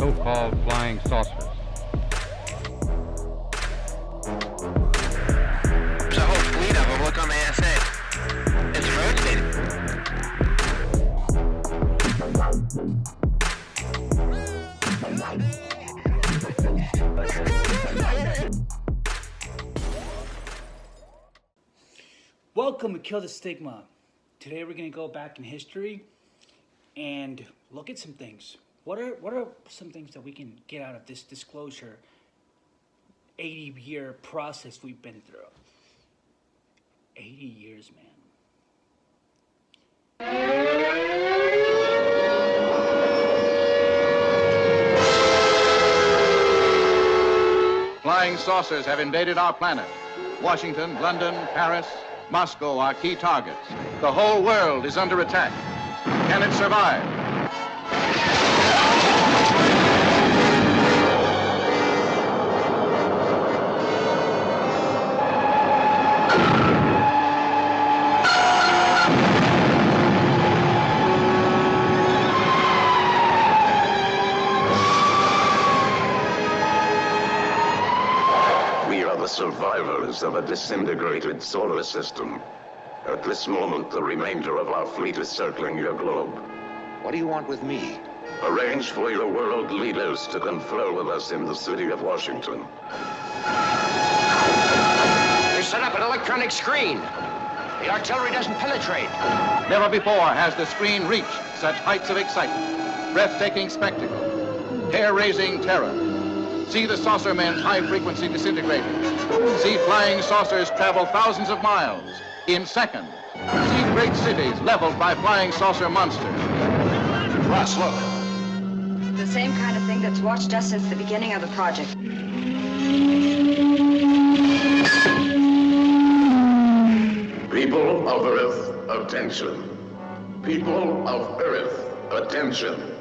so-called flying saucers. There's a whole fleet of them. Look on the SA. It's rotating. Welcome to Kill the Stigma. Today we're going to go back in history and look at some things. What are some things that we can get out of this disclosure 80-year process we've been through? 80 years, man. Flying saucers have invaded our planet. Washington, London, Paris, Moscow are key targets. The whole world is under attack. Can it survive? We are the survivors of a disintegrated solar system. At this moment, the remainder of our fleet is circling your globe. What do you want with me? Arrange for your world leaders to confer with us in the city of Washington. They set up an electronic screen. The artillery doesn't penetrate. Never before has the screen reached such heights of excitement. Breathtaking spectacle. Hair-raising terror. See the saucer men's high-frequency disintegrators. See flying saucers travel thousands of miles in seconds. See great cities leveled by flying saucer monsters. Russ, look. The same kind of thing that's watched us since the beginning of the project. People of Earth, attention. People of Earth, attention.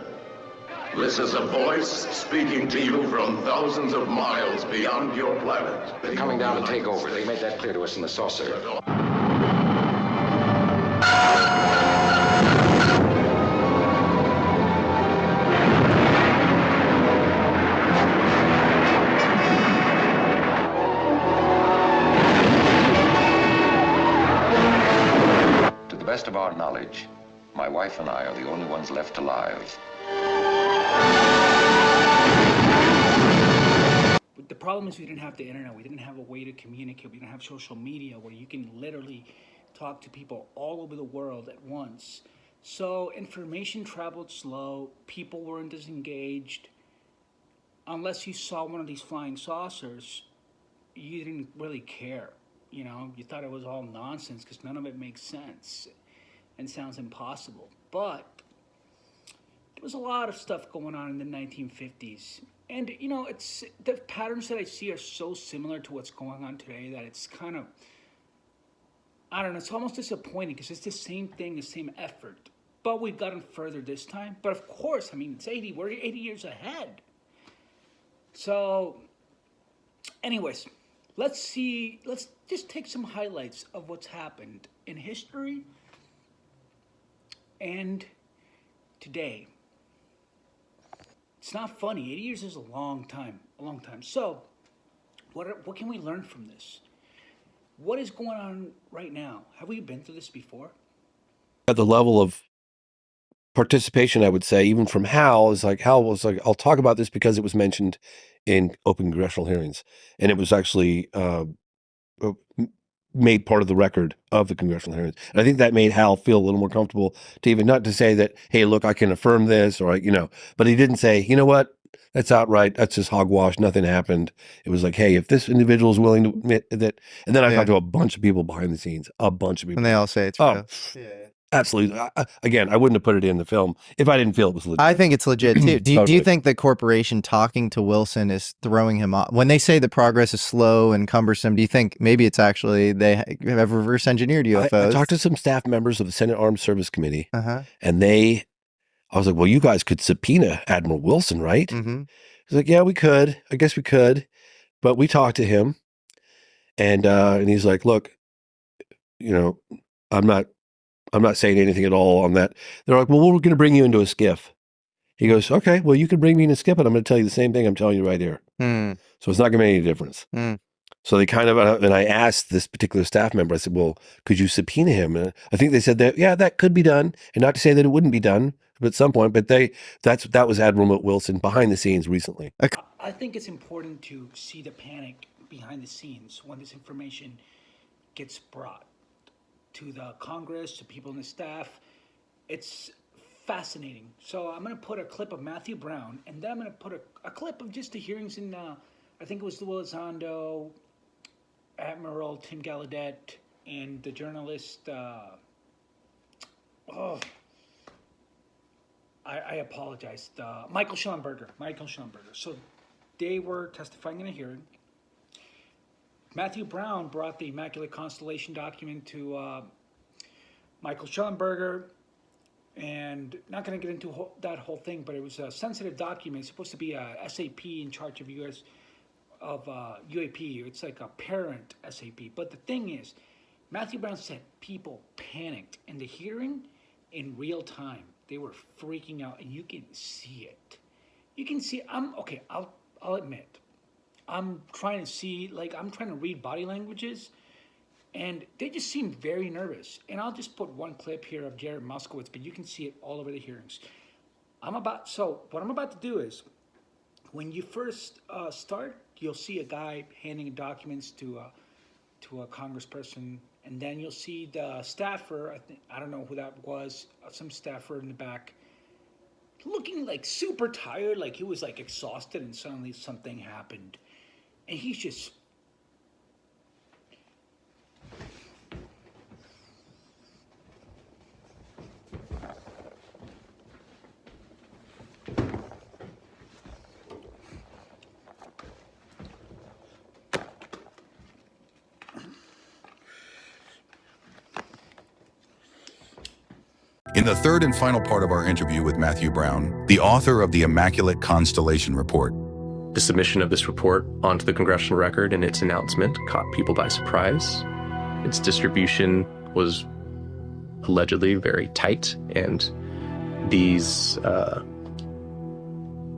This is a voice speaking to you from thousands of miles beyond your planet. They're coming down to take over. They made that clear to us in the saucer. To the best of our knowledge, my wife and I are the only ones left alive. The problem is we didn't have the internet. We didn't have a way to communicate. We didn't have social media where you can literally talk to people all over the world at once. So information traveled slow. People weren't disengaged. Unless you saw one of these flying saucers, you didn't really care. You know, you thought it was all nonsense because none of it makes sense and sounds impossible. But there was a lot of stuff going on in the 1950s. And, you know, it's the patterns that I see are so similar to what's going on today that it's kind of, I don't know, it's almost disappointing because it's the same thing, the same effort. But we've gotten further this time. But of course, I mean, we're 80 years ahead. So, anyways, let's just take some highlights of what's happened in history and today. It's not funny. 80 years is a long time, So, what can we learn from this? What is going on right now? Have we been through this before? At the level of participation, I would say, even from Hal was like, I'll talk about this because it was mentioned in open congressional hearings. And it was actually made part of the record of the congressional hearings. And I think that made Hal feel a little more comfortable to even not to say that, hey, look, I can affirm this, or, you know, but he didn't say, you know what, that's outright, that's just hogwash, nothing happened. It was like, hey, if this individual is willing to admit that, and then I talked to a bunch of people behind the scenes, a bunch of people. And they all say it's real. Yeah. Absolutely. Again, I wouldn't have put it in the film if I didn't feel it was legit. I think it's legit too. Do Totally. you think the corporation talking to Wilson is throwing him off? When they say the progress is slow and cumbersome, do you think maybe it's actually they have reverse engineered UFOs? I talked to some staff members of the Senate Armed Service Committee, and I was like, well, you guys could subpoena Admiral Wilson, right? He's like, yeah, we could. I guess we could. But we talked to him, and he's like, look, you know, I'm not saying anything at all on that. They're like, well, we're going to bring you into a skiff. He goes, okay, well, you can bring me in and skip it. I'm going to tell you the same thing I'm telling you right here. So it's not going to make any difference. So they kind of, and I asked this particular staff member, I said, well, could you subpoena him? And I think they said that, yeah, that could be done. And not to say that it wouldn't be done at some point, but that was Admiral Wilson behind the scenes recently. I think it's important to see the panic behind the scenes when this information gets brought to the Congress, to people in the staff. It's fascinating. So I'm going to put a clip of Matthew Brown, and then I'm going to put a clip of just the hearings in, I think it was Elizondo, Admiral Tim Gallaudet, and the journalist, I apologize, Michael Schellenberger. So they were testifying in a hearing. Matthew Brown brought the Immaculate Constellation document to Michael Schellenberger, and not going to get into that whole thing, but it was a sensitive document. It's supposed to be a SAP in charge of UAP. It's like a parent SAP. But the thing is, Matthew Brown said people panicked in the hearing in real time. They were freaking out, and you can see it. You can see. I'll admit, I'm trying to read body languages, and they just seem very nervous. And I'll just put one clip here of Jared Moskowitz, but you can see it all over the hearings. What I'm about to do is, when you first start, you'll see a guy handing documents to a congressperson, and then you'll see the staffer, I don't know who that was, some staffer in the back, looking like super tired, like he was like exhausted, and suddenly something happened. And he's just... In the third and final part of our interview with Matthew Brown, the author of the Immaculate Constellation Report. The submission of this report onto the congressional record and its announcement caught people by surprise. Its distribution was allegedly very tight, and these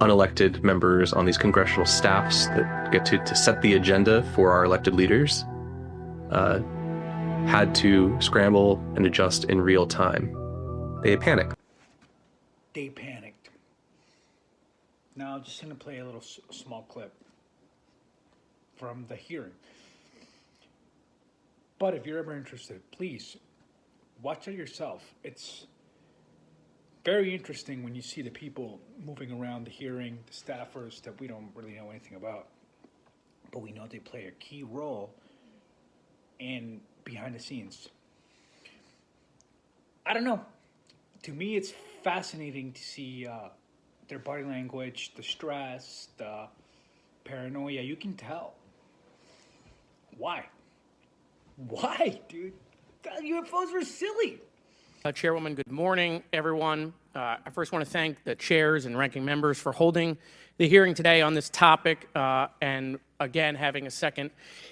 unelected members on these congressional staffs that get to set the agenda for our elected leaders had to scramble and adjust in real time. They panicked. Now, I'm just going to play a little small clip from the hearing. But if you're ever interested, please watch it yourself. It's very interesting when you see the people moving around the hearing, the staffers that we don't really know anything about, but we know they play a key role in behind the scenes. I don't know. To me, it's fascinating to see their body language, the stress, the paranoia. You can tell. Why? Why, dude? The UFOs were silly. Chairwoman, good morning, everyone. I first want to thank the chairs and ranking members for holding the hearing today on this topic and, again, having a second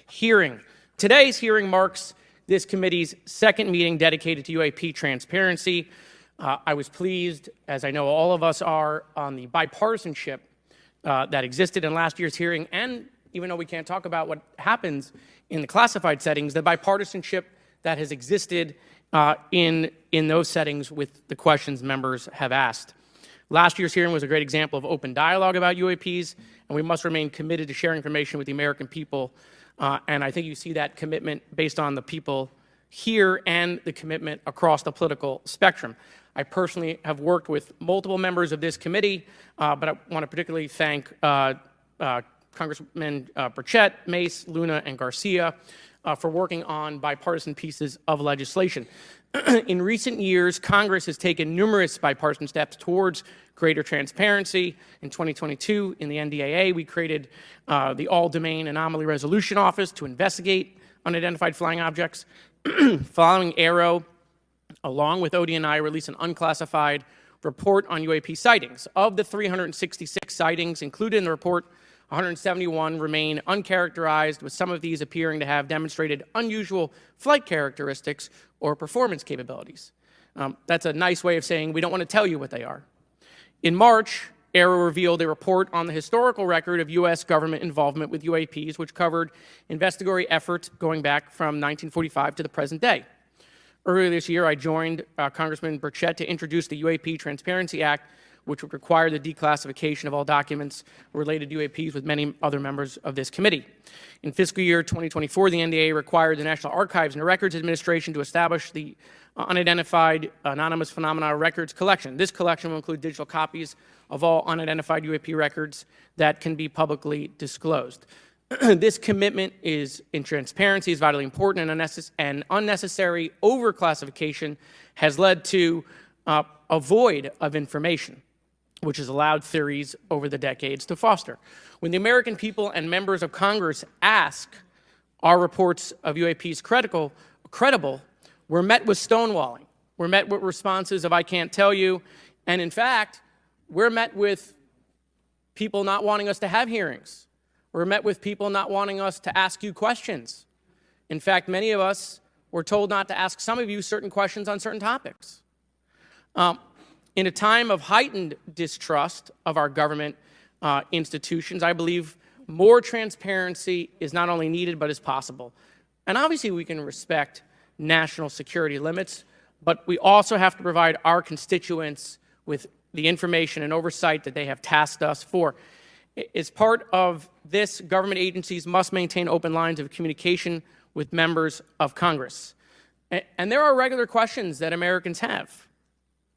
hearing. Today's hearing marks this committee's second meeting dedicated to UAP transparency. I was pleased, as I know all of us are, on the bipartisanship that existed in last year's hearing, and even though we can't talk about what happens in the classified settings, the bipartisanship that has existed in those settings with the questions members have asked. Last year's hearing was a great example of open dialogue about UAPs, and we must remain committed to sharing information with the American people. And I think you see that commitment based on the people here and the commitment across the political spectrum. I personally have worked with multiple members of this committee, but I want to particularly thank Congressmen Burchett, Mace, Luna, and Garcia for working on bipartisan pieces of legislation. In recent years, Congress has taken numerous bipartisan steps towards greater transparency. In 2022, in the NDAA, we created the All-Domain Anomaly Resolution Office to investigate unidentified flying objects. Following Aero, along with ODNI, released an unclassified report on UAP sightings. Of the 366 sightings included in the report, 171 remain uncharacterized, with some of these appearing to have demonstrated unusual flight characteristics or performance capabilities. That's a nice way of saying we don't want to tell you what they are. In March, ARROW revealed a report on the historical record of U.S. government involvement with UAPs, which covered investigatory efforts going back from 1945 to the present day. Earlier this year, I joined Congressman Burchett to introduce the UAP Transparency Act, which would require the declassification of all documents related to UAPs with many other members of this committee. In fiscal year 2024, the NDA required the National Archives and Records Administration to establish the unidentified anonymous phenomena records collection. This collection will include digital copies of all unidentified UAP records that can be publicly disclosed. This commitment in transparency is vitally important, and unnecessary overclassification has led to a void of information, which has allowed theories over the decades to foster. When the American people and members of Congress ask, are reports of UAPs credible, we're met with stonewalling. We're met with responses of, I can't tell you. And in fact, we're met with people not wanting us to have hearings. We're met with people not wanting us to ask you questions. In fact, many of us were told not to ask some of you certain questions on certain topics. In a time of heightened distrust of our government institutions, I believe more transparency is not only needed, but is possible. And obviously, we can respect national security limits, but we also have to provide our constituents with the information and oversight that they have tasked us for. As part of this, government agencies must maintain open lines of communication with members of Congress. And there are regular questions that Americans have.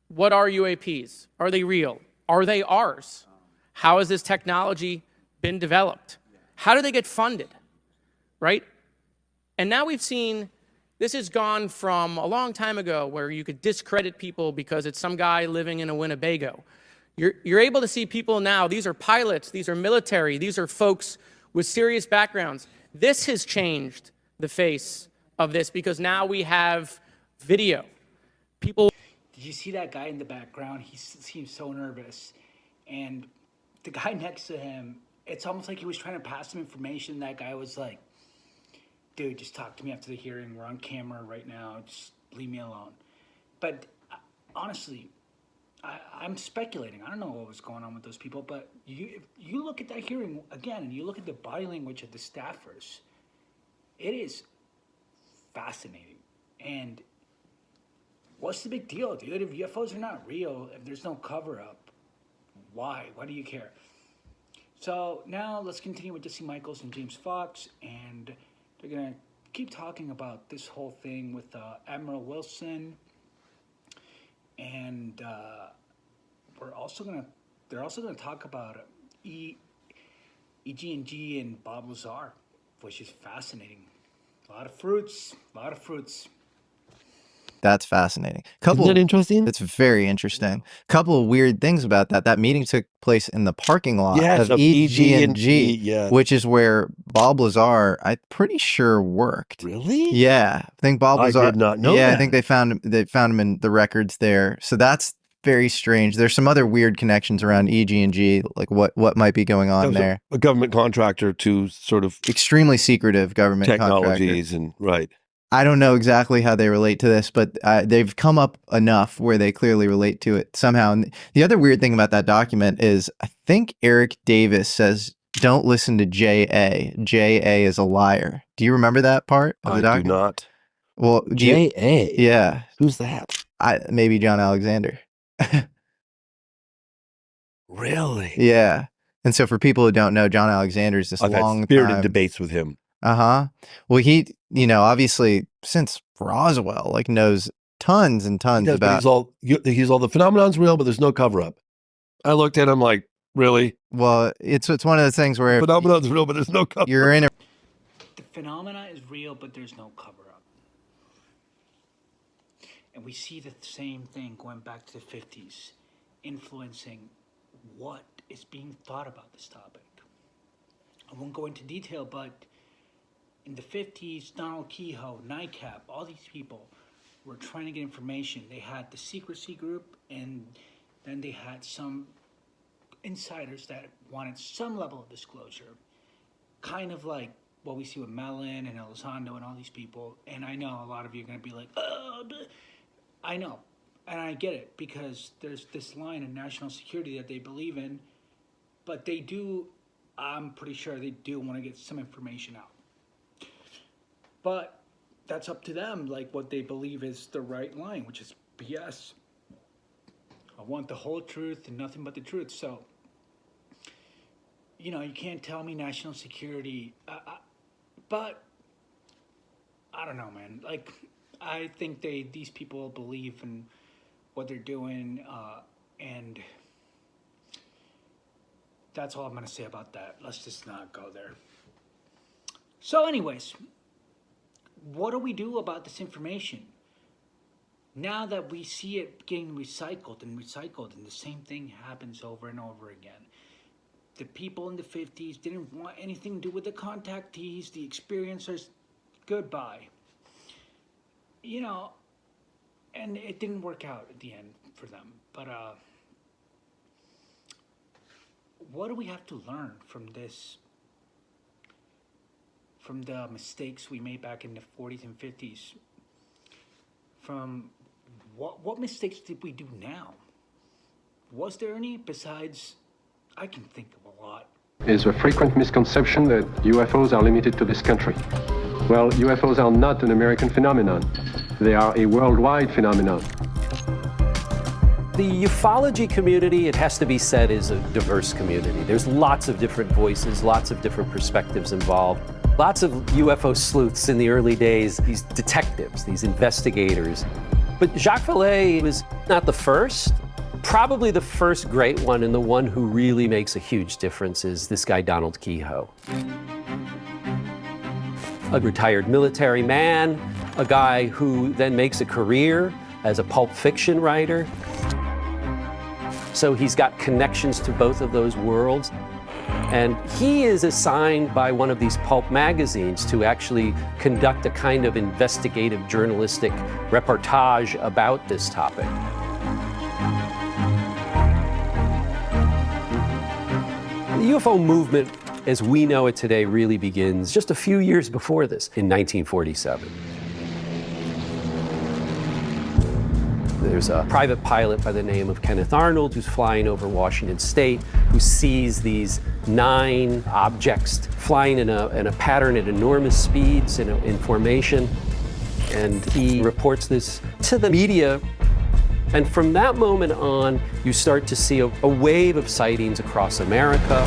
What are UAPs? Are they real? Are they ours? How has this technology been developed? How do they get funded? Right? And now we've seen this has gone from a long time ago where you could discredit people because it's some guy living in a Winnebago. You're able to see people now, these are pilots, these are military, these are folks with serious backgrounds. This has changed the face of this because now we have video. People. Did you see that guy in the background? He seems so nervous. And the guy next to him, it's almost like he was trying to pass some information. That guy was like, dude, just talk to me after the hearing. We're on camera right now. Just leave me alone. But honestly, I'm speculating. I don't know what was going on with those people. But if you look at that hearing again and you look at the body language of the staffers, it is fascinating. And what's the big deal, dude? If UFOs are not real, if there's no cover-up, why? Why do you care? So now let's continue with Jesse Michaels and James Fox, and they're going to keep talking about this whole thing with Admiral Wilson, and they're also going to talk about EG&G and Bob Lazar, which is fascinating. A lot of fruits. That's fascinating. Isn't that interesting? It's very interesting. Couple of weird things about that. That meeting took place in the parking lot of EG&G, yeah. which is where Bob Lazar, I'm pretty sure, worked. Really? Yeah, I think Bob Lazar. I did not know that. I think they found him in the records there. So that's very strange. There's some other weird connections around EG&G, like what might be going on there. A government contractor to sort of extremely secretive government technologies contractor. And right. I don't know exactly how they relate to this, but they've come up enough where they clearly relate to it somehow. And the other weird thing about that document is I think Eric Davis says, don't listen to J.A. J.A. is a liar. Do you remember that part of the document? I do not. Well, J.A.? Yeah. Who's that? Maybe John Alexander. Really? Yeah. And so for people who don't know, John Alexander is this I've long had spirited time debates with him. Well, he, obviously since Roswell, knows tons and tons about. He's all the phenomenon's real, but there's no cover up. I looked at him like, really? Well, it's one of those things where phenomenon's real, but there's no cover up. The phenomena is real, but there's no cover up. And we see the same thing going back to the 50s, influencing what is being thought about this topic. I won't go into detail, but in the 50s, Donald Keyhoe, NICAP, all these people were trying to get information. They had the secrecy group, and then they had some insiders that wanted some level of disclosure, kind of like what we see with Mellon and Elizondo and all these people. And I know a lot of you are going to be like, I know. And I get it, because there's this line of national security that they believe in, but they do, I'm pretty sure they do want to get some information out. But that's up to them, like what they believe is the right line, which is BS. I want the whole truth and nothing but the truth. So, you can't tell me national security, but I don't know, man. Like, I think these people believe in what they're doing, and that's all I'm gonna say about that. Let's just not go there. So anyways, what do we do about this information? Now that we see it getting recycled and recycled, and the same thing happens over and over again. The people in the 50s didn't want anything to do with the contactees, the experiencers, goodbye. And it didn't work out at the end for them. But what do we have to learn from this, from the mistakes we made back in the 40s and 50s? From what mistakes did we do now? Was there any besides? I can think of a lot. Is a frequent misconception that UFOs are limited to this country. Well, UFOs are not an American phenomenon. They are a worldwide phenomenon. The ufology community, it has to be said, is a diverse community. There's lots of different voices, lots of different perspectives involved. Lots of UFO sleuths in the early days, these detectives, these investigators. But Jacques Vallée was not the first. Probably the first great one, and the one who really makes a huge difference, is this guy, Donald Keyhoe. A retired military man, a guy who then makes a career as a pulp fiction writer. So he's got connections to both of those worlds. And he is assigned by one of these pulp magazines to actually conduct a kind of investigative journalistic reportage about this topic. The UFO movement, as we know it today, really begins just a few years before this, in 1947. There's a private pilot by the name of Kenneth Arnold who's flying over Washington State, who sees these 9 objects flying in a pattern at enormous speeds in formation. And he reports this to the media. And from that moment on, you start to see a wave of sightings across America.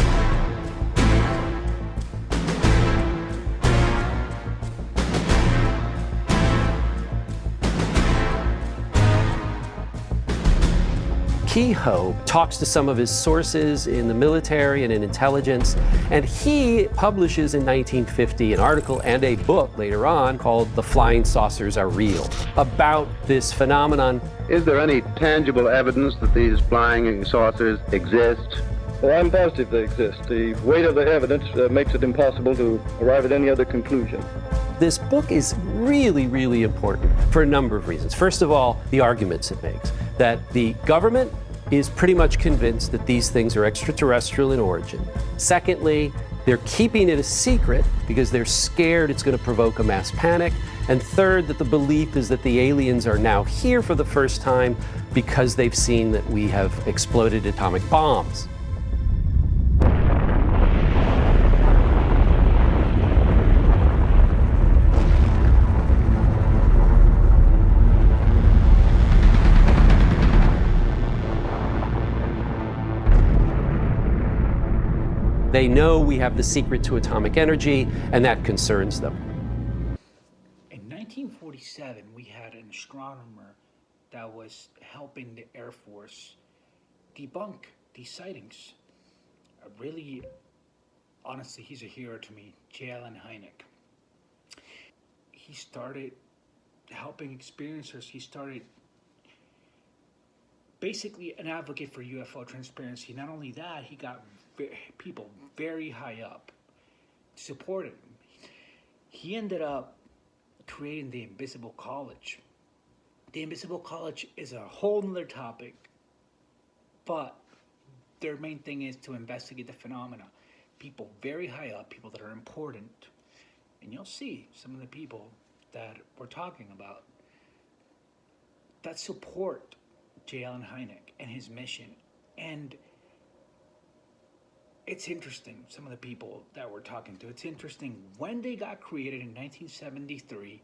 Keyhoe talks to some of his sources in the military and in intelligence, and he publishes in 1950 an article and a book later on called The Flying Saucers Are Real, about this phenomenon. Is there any tangible evidence that these flying saucers exist? Well, I'm positive they exist. The weight of the evidence makes it impossible to arrive at any other conclusion. This book is really, really important for a number of reasons. First of all, the arguments it makes, that the government is pretty much convinced that these things are extraterrestrial in origin. Secondly, they're keeping it a secret because they're scared it's going to provoke a mass panic. And third, that the belief is that the aliens are now here for the first time because they've seen that we have exploded atomic bombs. They know we have the secret to atomic energy, and that concerns them. In 1947, we had an astronomer that was helping the Air Force debunk these sightings. Really, honestly, he's a hero to me, J. Allen Hynek. He started helping experiencers. He started basically an advocate for UFO transparency. Not only that, he got people very high up to support him. He ended up creating the Invisible College. The Invisible College is a whole nother topic, but their main thing is to investigate the phenomena. People very high up, people that are important, and you'll see some of the people that we're talking about that support J. Allen Hynek and his mission. And it's interesting, some of the people that we're talking to, it's interesting when they got created in 1973,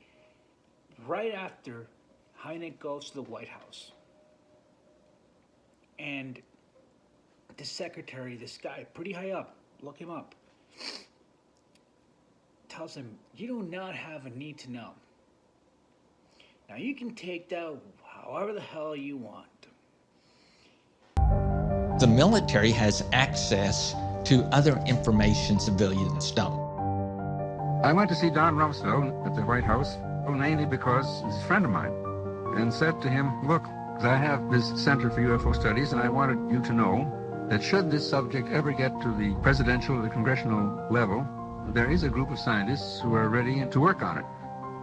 right after Hynek goes to the White House. And the secretary, this guy, pretty high up, look him up, tells him, you do not have a need to know. Now you can take that however the hell you want. The military has access to other information civilians don't. I went to see Don Rumsfeld at the White House, mainly because he's a friend of mine, and said to him, look, I have this Center for UFO Studies, and I wanted you to know that should this subject ever get to the presidential or the congressional level, there is a group of scientists who are ready to work on it.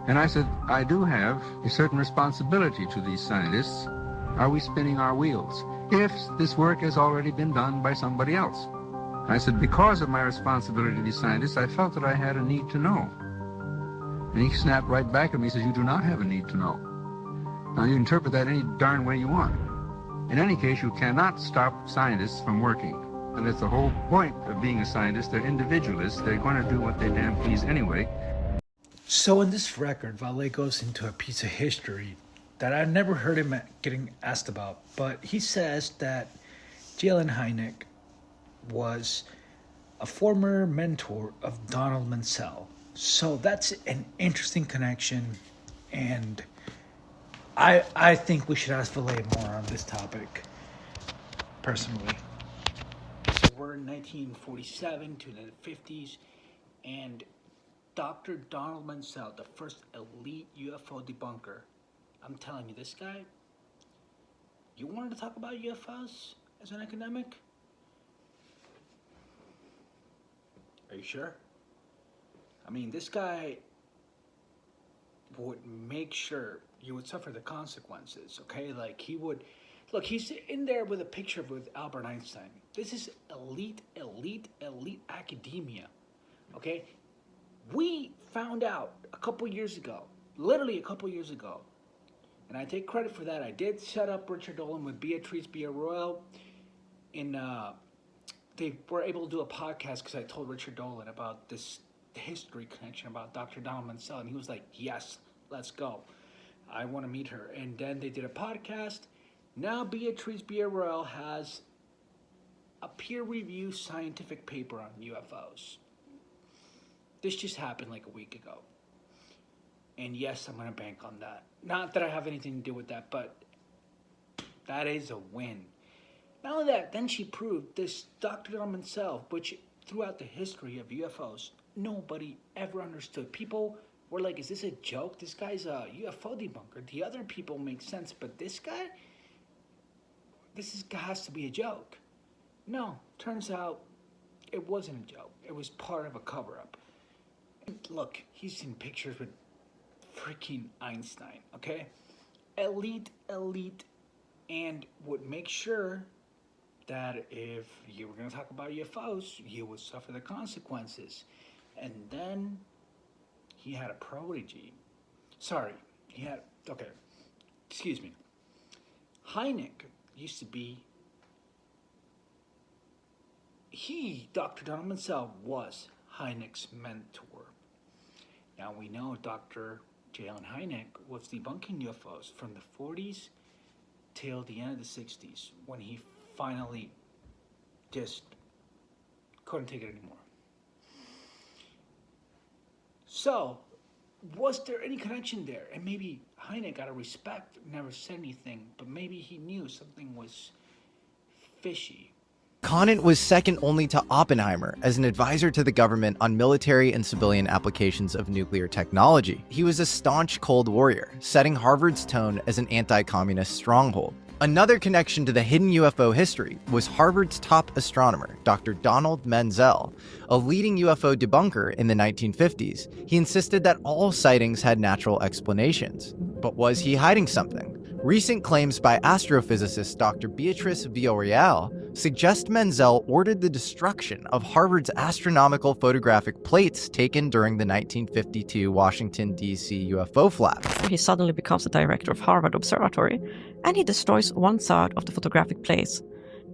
And I said, I do have a certain responsibility to these scientists. Are we spinning our wheels? If this work has already been done by somebody else. I said, because of my responsibility to these scientists, I felt that I had a need to know. And he snapped right back at me and says, you do not have a need to know. Now, you interpret that any darn way you want. In any case, you cannot stop scientists from working. And that's the whole point of being a scientist. They're individualists. They're going to do what they damn please anyway. So in this record, Vallée goes into a piece of history that I've never heard him getting asked about. But he says that J. Allen Hynek was a former mentor of Donald Menzel. So that's an interesting connection, and I think we should ask Vallée more on this topic, personally. So we're in 1947 to the 50s, and Dr. Donald Menzel, the first elite UFO debunker, I'm telling you, this guy, you wanted to talk about UFOs as an academic? Are you sure? I mean, this guy would make sure you would suffer the consequences, okay? Like, he would... Look, he's in there with a picture with Albert Einstein. This is elite academia, okay? We found out a couple years ago, literally a couple years ago, and I take credit for that. I did set up Richard Dolan with Beatrice Villarroel in... They were able to do a podcast because I told Richard Dolan about this history connection about Dr. Donald Menzel, and he was like, yes, let's go. I want to meet her. And then they did a podcast. Now Beatrice Villarroel has a peer-reviewed scientific paper on UFOs. This just happened like a week ago. And yes, I'm going to bank on that. Not that I have anything to do with that, but that is a win. Not only that, then she proved this Dr. Donald Menzel, which throughout the history of UFOs, nobody ever understood. People were like, is this a joke? This guy's a UFO debunker. The other people make sense, but this guy, has to be a joke. No, turns out it wasn't a joke. It was part of a cover-up. Look, he's in pictures with freaking Einstein, okay? Elite, and would make sure that if you were going to talk about UFOs, you would suffer the consequences. And then he had a prodigy. Hynek used to be, Dr. Donald Menzel was Hynek's mentor. Now we know Dr. J. Allen Hynek was debunking UFOs from the 40s till the end of the 60s, when he finally just couldn't take it anymore. So, was there any connection there? And maybe Hynek, out of respect, never said anything, but maybe he knew something was fishy. Conant was second only to Oppenheimer as an advisor to the government on military and civilian applications of nuclear technology. He was a staunch Cold Warrior, setting Harvard's tone as an anti-communist stronghold. Another connection to the hidden UFO history was Harvard's top astronomer, Dr. Donald Menzel. A leading UFO debunker in the 1950s, he insisted that all sightings had natural explanations. But was he hiding something? Recent claims by astrophysicist Dr. Beatrice Villarreal suggest Menzel ordered the destruction of Harvard's astronomical photographic plates taken during the 1952 Washington, D.C. UFO flap. He suddenly becomes the director of Harvard Observatory, and he destroys 1/3 of the photographic plates.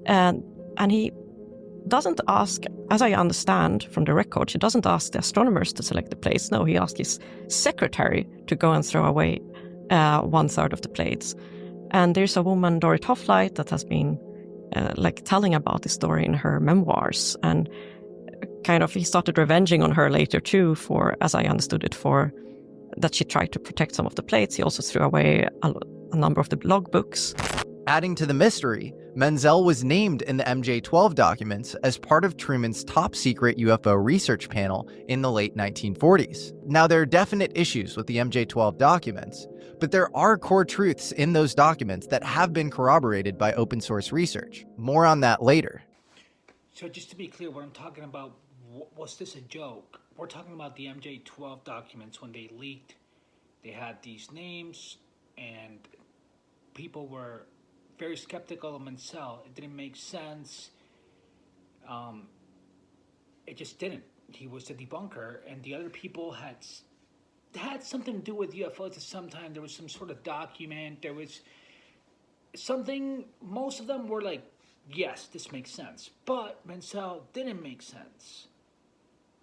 And he doesn't ask, as I understand from the records, he doesn't ask the astronomers to select the plates. No, he asks his secretary to go and throw away 1/3 of the plates. And there's a woman, Dorit Hoffleit, that has been telling about this story in her memoirs. And kind of he started revenging on her later too for, as I understood it, for that she tried to protect some of the plates. He also threw away a number of the logbooks. Adding to the mystery, Menzel was named in the MJ-12 documents as part of Truman's top-secret UFO research panel in the late 1940s. Now, there are definite issues with the MJ-12 documents, but there are core truths in those documents that have been corroborated by open-source research. More on that later. So just to be clear, what I'm talking about, was this a joke? We're talking about the MJ-12 documents when they leaked. They had these names, and people were very skeptical of Menzel. It didn't make sense. It just didn't. He was the debunker, and the other people had something to do with UFOs at some time. There was some sort of document. There was something. Most of them were like, yes, this makes sense. But Menzel didn't make sense.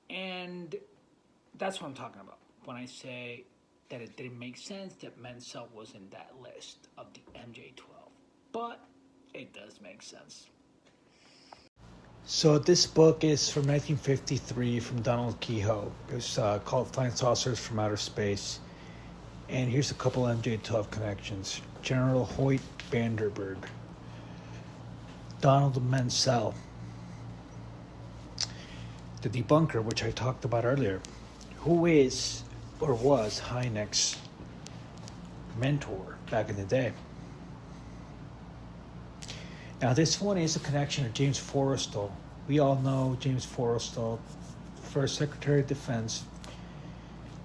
And that's what I'm talking about when I say that it didn't make sense that Menzel was in that list of the MJ-12. But it does make sense. So this book is from 1953 from Donald Keyhoe. It was called Flying Saucers from Outer Space. And here's a couple MJ-12 connections. General Hoyt Vandenberg. Donald Menzel. The debunker, which I talked about earlier. Who is or was Hynek's mentor back in the day. Now this one is a connection of James Forrestal. We all know James Forrestal, first Secretary of Defense,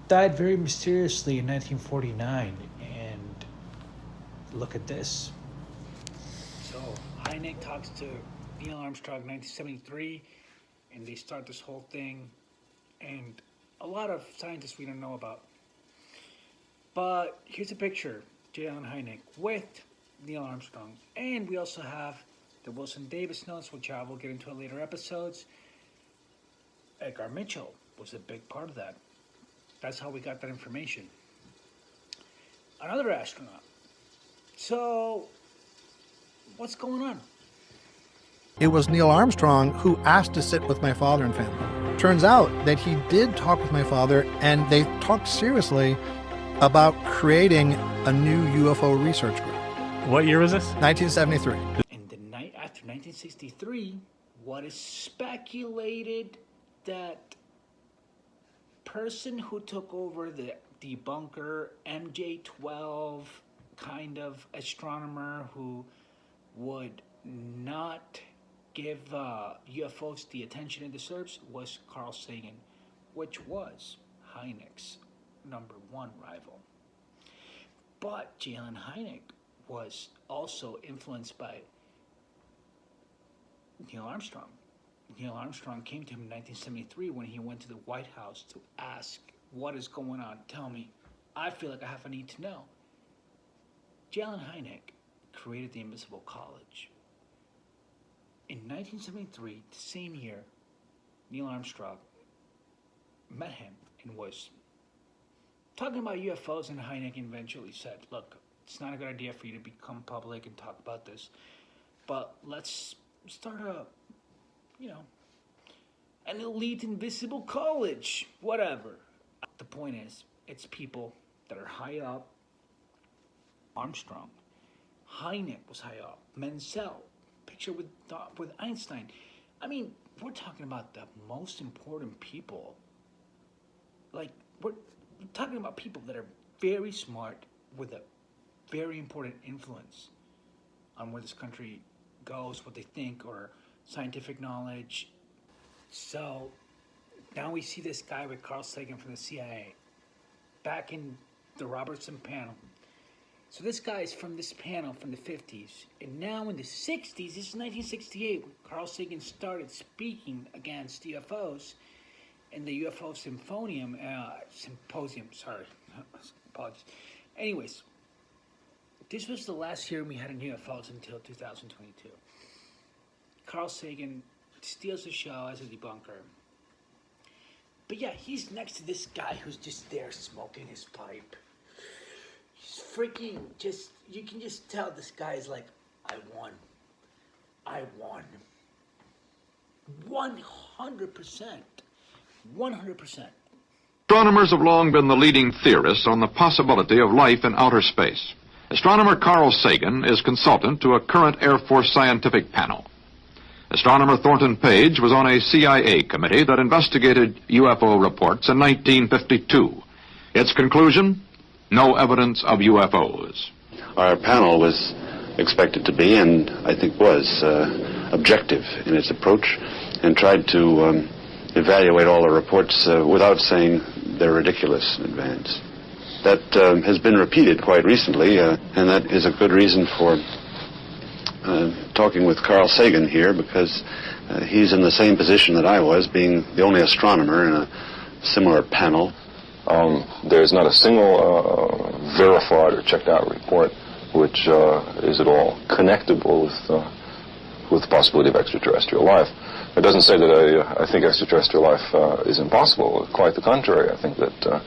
died very mysteriously in 1949. And look at this. So Hynek talks to Neil Armstrong in 1973, and they start this whole thing. And a lot of scientists we don't know about. But here's a picture, J. Allen Hynek with Neil Armstrong. And we also have the Wilson Davis notes, which I will get into in later episodes. Edgar Mitchell was a big part of that. That's how we got that information. Another astronaut. So, what's going on? It was Neil Armstrong who asked to sit with my father and family. Turns out that he did talk with my father, and they talked seriously about creating a new UFO research group. What year was this? 1973. In the night after 1963, what is speculated that person who took over the debunker, MJ-12 kind of astronomer who would not give UFOs the attention it deserves was Carl Sagan, which was Hynek's #1 rival. But J. Allen Hynek was also influenced by Neil Armstrong. Neil Armstrong came to him in 1973 when he went to the White House to ask, what is going on? Tell me. I feel like I have a need to know. J. Allen Hynek created the Invisible College. In 1973, the same year, Neil Armstrong met him and was talking about UFOs, and Hynek eventually said, look, it's not a good idea for you to become public and talk about this, but let's start an elite invisible college, whatever. The point is, it's people that are high up. Armstrong. Hynek was high up. Menzel. Picture with Einstein. I mean, we're talking about the most important people. Like, we're talking about people that are very smart with a very important influence on where this country goes, what they think, or scientific knowledge. So now we see this guy with Carl Sagan from the CIA back in the Robertson panel So this guy is from this panel from the 50s. And now in the 60s, this is 1968, when Carl Sagan started speaking against UFOs in the UFO Symposium, apologies. Anyways, this was the last hearing we had on UFOs until 2022. Carl Sagan steals the show as a debunker. But yeah, he's next to this guy who's just there smoking his pipe. He's freaking just, you can just tell this guy is like, I won. 100%. 100%. Astronomers have long been the leading theorists on the possibility of life in outer space. Astronomer Carl Sagan is consultant to a current Air Force scientific panel. Astronomer Thornton Page was on a CIA committee that investigated UFO reports in 1952. Its conclusion? No evidence of UFOs. Our panel was expected to be, and I think was, objective in its approach, and tried to evaluate all the reports without saying they're ridiculous in advance. That has been repeated quite recently, and that is a good reason for talking with Carl Sagan here, because he's in the same position that I was, being the only astronomer in a similar panel. There's not a single verified or checked out report which is at all connectable with the possibility of extraterrestrial life. It doesn't say that I think extraterrestrial life is impossible. Quite the contrary. I think that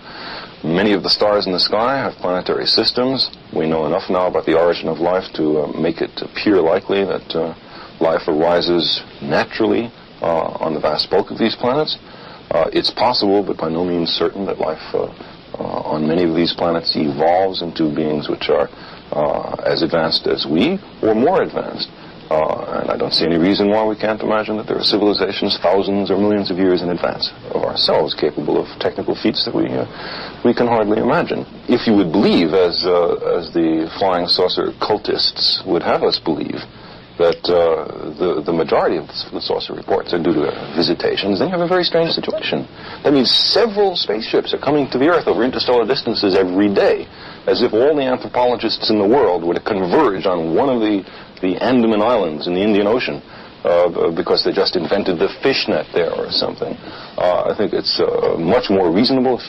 many of the stars in the sky have planetary systems. We know enough now about the origin of life to make it appear likely that life arises naturally on the vast bulk of these planets. It's possible, but by no means certain, that life on many of these planets evolves into beings which are as advanced as we, or more advanced. And I don't see any reason why we can't imagine that there are civilizations thousands or millions of years in advance of ourselves capable of technical feats that we can hardly imagine. If you would believe, as the flying saucer cultists would have us believe, that the majority of the saucer reports are due to visitations, then you have a very strange situation. That means several spaceships are coming to the Earth over interstellar distances every day, as if all the anthropologists in the world were to converge on one of the Andaman Islands in the Indian Ocean because they just invented the fishnet there or something. I think it's much more reasonable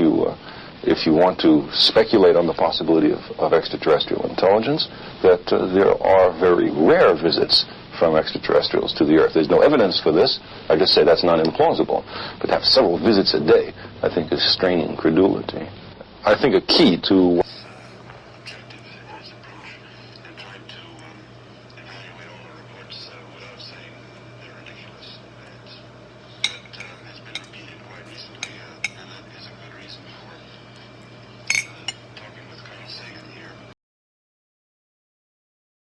if you want to speculate on the possibility of extraterrestrial intelligence, that there are very rare visits from extraterrestrials to the Earth. There's no evidence for this. I just say that's not implausible. But to have several visits a day, I think, is straining credulity. I think a key to